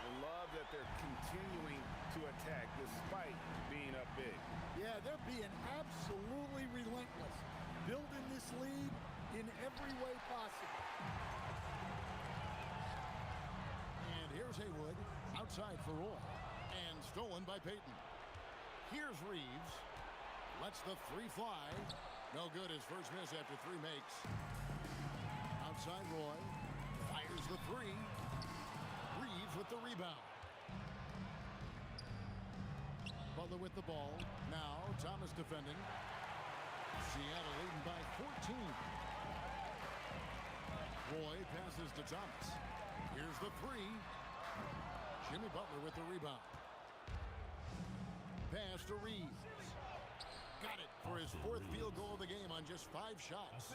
I love that they're continuing to attack despite being up big. Yeah, they're being absolutely relentless, building this lead in every way possible. And here's Haywood, outside for Roy, and stolen by Payton. Here's Reeves, lets the 3 fly. No good, his first miss after 3 makes. Outside Roy, fires the 3. Reeves with the rebound. Butler with the ball. Now Thomas defending. Seattle leading by 14. Roy passes to Thomas. Here's the 3. Jimmy Butler with the rebound. Pass to Reeves. Got it for his 4th field goal of the game on just 5 shots.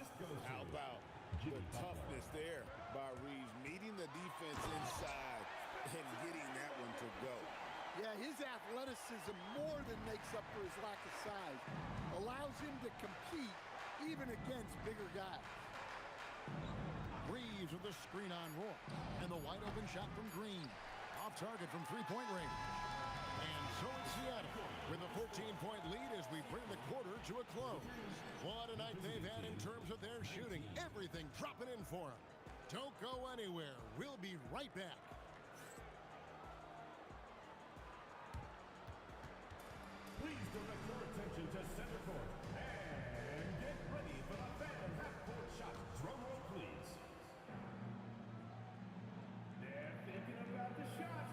How about the toughness there by Reeves, meeting the defense inside and getting that one to go. Yeah, his athleticism more than makes up for his lack of size. Allows him to compete even against bigger guys. Reeves with the screen on Roy. And the wide open shot from Green. Off target from three-point range. And so it's Seattle with a 14-point lead as we bring the quarter to a close. What a night they've had in terms of their shooting. Everything dropping in for them. Don't go anywhere. We'll be right back. Please direct your attention to center court. And get ready for the fan half-court shot. Drum roll, please. They're thinking about the shot.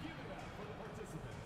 Give it up for the participant.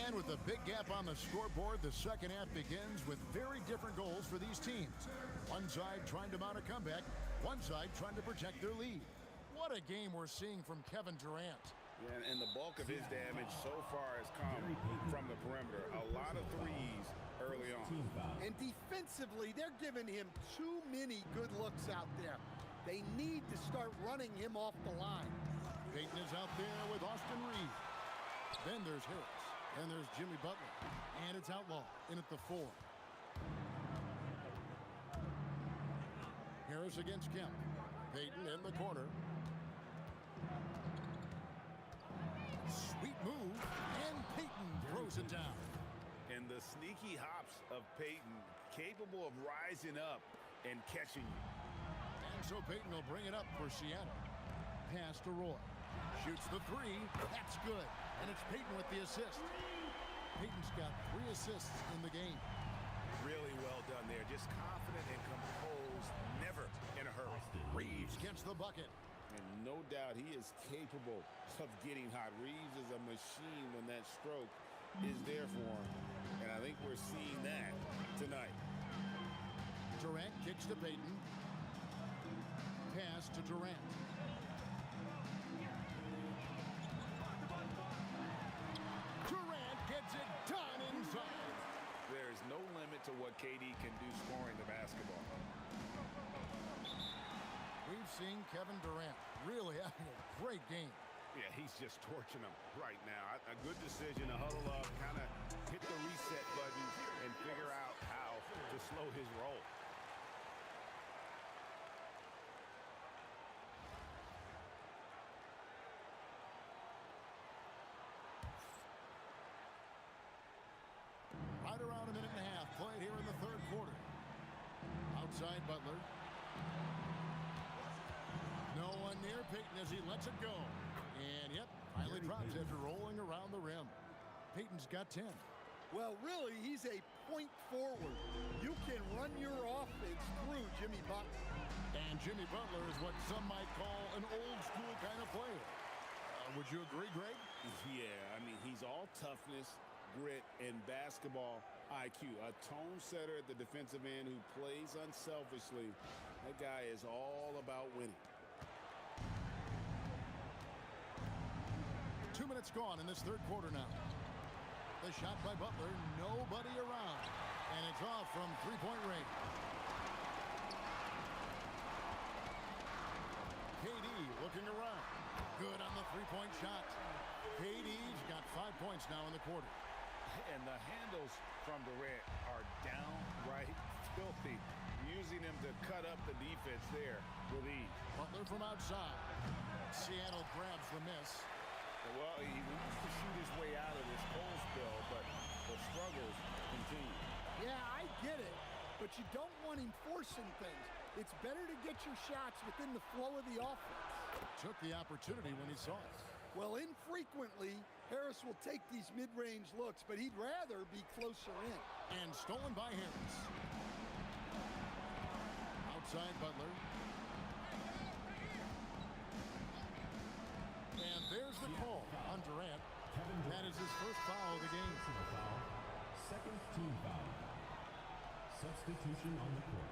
And with a big gap on the scoreboard, the second half begins with very different goals for these teams. One side trying to mount a comeback, one side trying to protect their lead. What a game we're seeing from Kevin Durant. Yeah, and the bulk of his damage so far has come from the perimeter. A lot of threes early on. And defensively, they're giving him too many good looks out there. They need to start running him off the line. Payton is out there with Austin Reeves. Then there's Harris. And there's Jimmy Butler. And it's Outlaw in at the 4. Harris against Kemp. Payton in the corner. Sweet move. And Payton throws it down. And the sneaky hops of Payton, capable of rising up and catching you. And so Payton will bring it up for Seattle. Pass to Roy. Shoots the 3. That's good. And it's Payton with the assist. Payton's got 3 assists in the game. Really well done there. Just confident and composed. Never in a hurry. Reeves gets the bucket. And no doubt he is capable of getting hot. Reeves is a machine when that stroke is there for him. And I think we're seeing that tonight. Durant kicks to Payton. Pass to Durant. Durant gets it done inside. There is no limit to what KD can do scoring the basketball. We've seen Kevin Durant really having a great game. Yeah, he's just torching them right now. A good decision to huddle up, kind of hit the reset button, and figure out how to slow his roll. Right around a minute and a half played here in the third quarter. Outside Butler. No one near Payton as he lets it go. And yep, finally drops after rolling around the rim. Payton's got 10. Well, really, he's a point forward. You can run your offense through Jimmy Butler. And Jimmy Butler is what some might call an old school kind of player. Would you agree, Greg? Yeah, I mean, he's all toughness, grit, and basketball IQ. A tone setter at the defensive end who plays unselfishly. That guy is all about winning. 2 minutes gone in this third quarter now. The shot by Butler, nobody around. And it's off from three-point range. KD looking around. Good on the three-point shot. KD's got 5 points now in the quarter. And the handles from Durant are downright filthy, using him to cut up the defense there with ease. Butler from outside. Seattle grabs the miss. Well, he wants to shoot his way out of this cold spill, but the struggles continue. Yeah, I get it, but you don't want him forcing things. It's better to get your shots within the flow of the offense. Took the opportunity when he saw it. Well, infrequently, Harris will take these mid-range looks, but he'd rather be closer in. And stolen by Harris. outside Butler. And there's the call on Durant. That is his first foul of the game. Second team foul. Substitution on the court.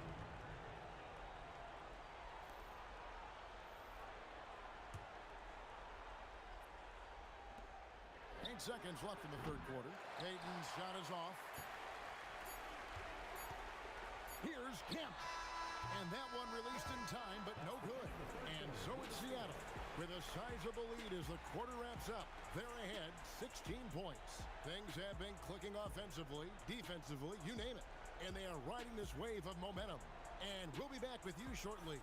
8 seconds left in the third quarter. Payton's shot is off. Here's Kemp. And that one released in time, but no good. And so it's Seattle with a sizable lead as the quarter wraps up. They're ahead 16 points. Things have been clicking offensively, defensively, you name it. And they are riding this wave of momentum. And we'll be back with you shortly.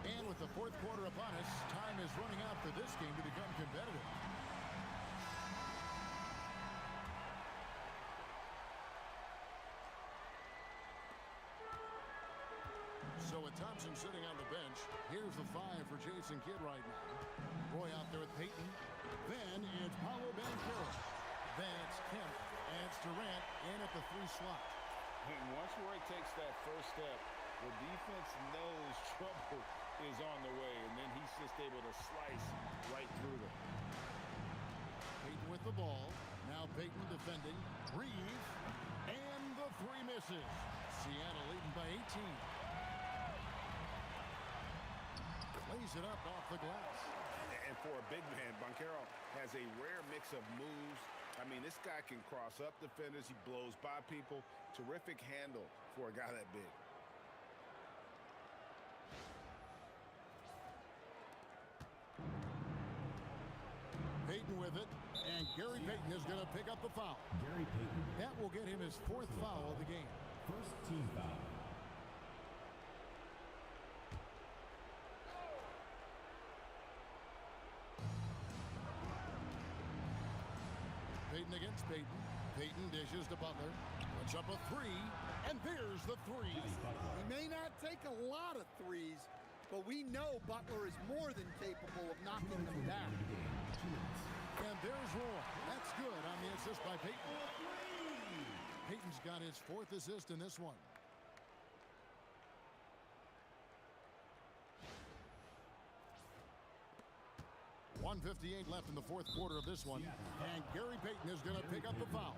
And with the fourth quarter upon us, time is running out for this game to become competitive. So with Thompson sitting on the bench, here's the 5 for Jason Kidd right now. Roy out there with Payton. Then it's Paolo Banchero. Then it's Kemp. And it's Durant in at the 3 slot. And once Roy takes that first step, the defense knows trouble is on the way, and then he's just able to slice right through them. Payton with the ball. Now Payton defending. Reeves. And the 3 misses. Seattle leading by 18. Lays it up off the glass. And for a big man, Banchero has a rare mix of moves. I mean, this guy can cross up defenders. He blows by people. Terrific handle for a guy that big. Payton with it. And Gary Payton is going to pick up the foul. Gary Payton. That will get him his 4th foul of the game. First team foul. Payton against Payton. Payton dishes to Butler. Puts up a 3, and there's the 3. He may not take a lot of threes, but we know Butler is more than capable of knocking them down. And there's Roy. That's good on the assist by Payton. Payton's got his 4th assist in this one. .158 left in the 4th quarter of this one. And Gary Payton is going to pick up the foul.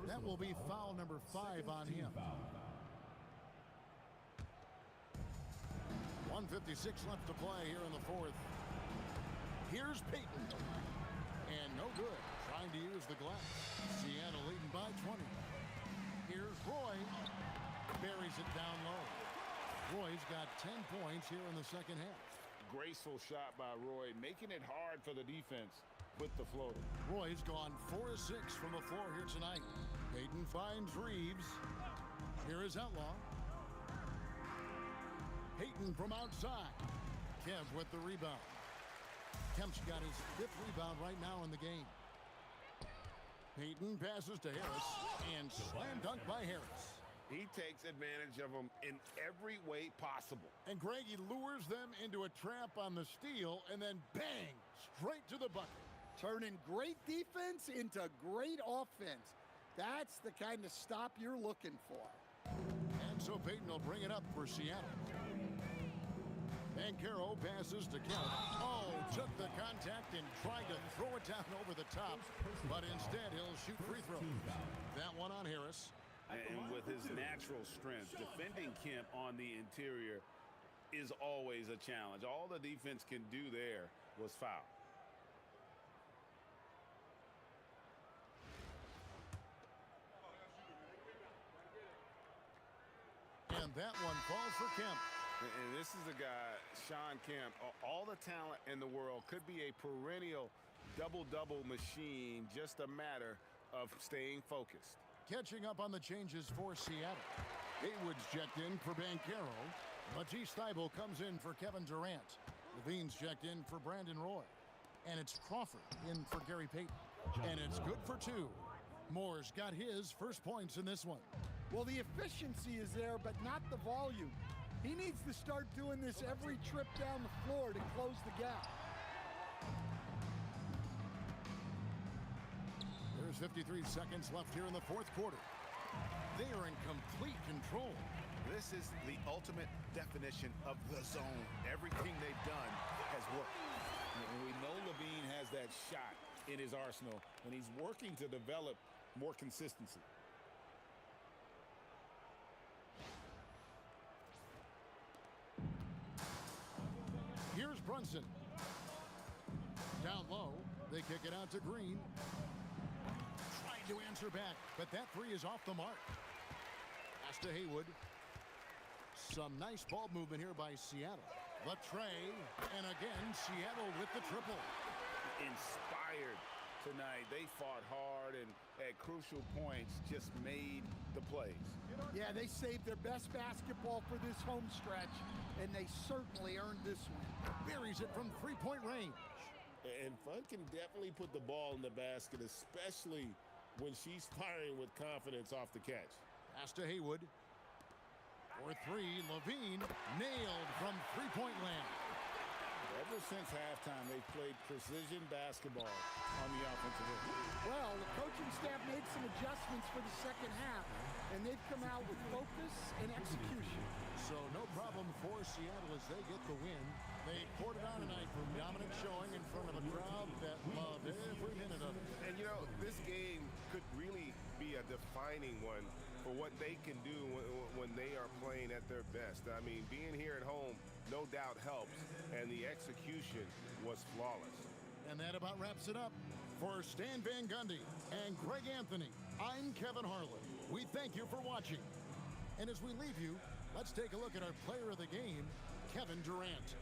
That will be foul number 5 on him. 1:56 left to play here in the 4th. Here's Payton. And no good. Trying to use the glass. Seattle leading by 20. Here's Roy. Buries it down low. Roy's got 10 points here in the second half. Graceful shot by Roy, making it hard for the defense with the floater. Roy's gone 4 of 6 from the floor here tonight. Payton finds Reeves. Here is Outlaw. Payton from outside. Kemp with the rebound. Kemp's got his 5th rebound right now in the game. Payton passes to Harris, and slam dunk by Harris. He takes advantage of them in every way possible. And Greg, he lures them into a trap on the steal, and then bang, straight to the bucket. Turning great defense into great offense. That's the kind of stop you're looking for. And so Payton will bring it up for Seattle. Banchero passes to Kemp. Oh, took the contact and tried to throw it down over the top, but instead he'll shoot free throws. That one on Harris. And with his natural strength, defending Kemp on the interior is always a challenge. All the defense can do there was foul. And that one falls for Kemp. And this is a guy, Shawn Kemp, all the talent in the world, could be a perennial double-double machine, just a matter of staying focused. Catching up on the changes for Seattle. Haywood's checked in for Banchero. Matisse Thybulle comes in for Kevin Durant. Levine's checked in for Brandon Roy. And it's Crawford in for Gary Payton. And it's good for 2. Moore's got his first points in this one. Well, the efficiency is there, but not the volume. He needs to start doing this every trip down the floor to close the gap. There's 53 seconds left here in the fourth quarter. They are in complete control. This is the ultimate definition of the zone. Everything they've done has worked. And we know Levine has that shot in his arsenal, and he's working to develop more consistency. Here's Brunson. Down low, they kick it out to Green. Trying to answer back, but that three is off the mark. Pass to Haywood. Some nice ball movement here by Seattle. The tray, and again, Seattle with the triple. Inspired tonight. They fought hard and at crucial points just made the plays. Yeah, they saved their best basketball for this home stretch, and they certainly earned this one. Buries it from three-point range. And Fun can definitely put the ball in the basket, especially when she's firing with confidence off the catch. Pass to Haywood. For three, Levine nailed from three-point land. Ever since halftime, they've played precision basketball on the offensive end. Well, the coaching staff made some adjustments for the second half, and they've come out with focus and execution. So no problem for Seattle as they get the win. They poured it on tonight for a dominant showing in front of a crowd that loved every minute of it. And, you know, this game could really be a defining one for what they can do when they are playing at their best. I mean, being here at home no doubt helps, and the execution was flawless. And that about wraps it up. For Stan Van Gundy and Greg Anthony, I'm Kevin Harlan. We thank you for watching. And as we leave you, let's take a look at our player of the game, Kevin Durant.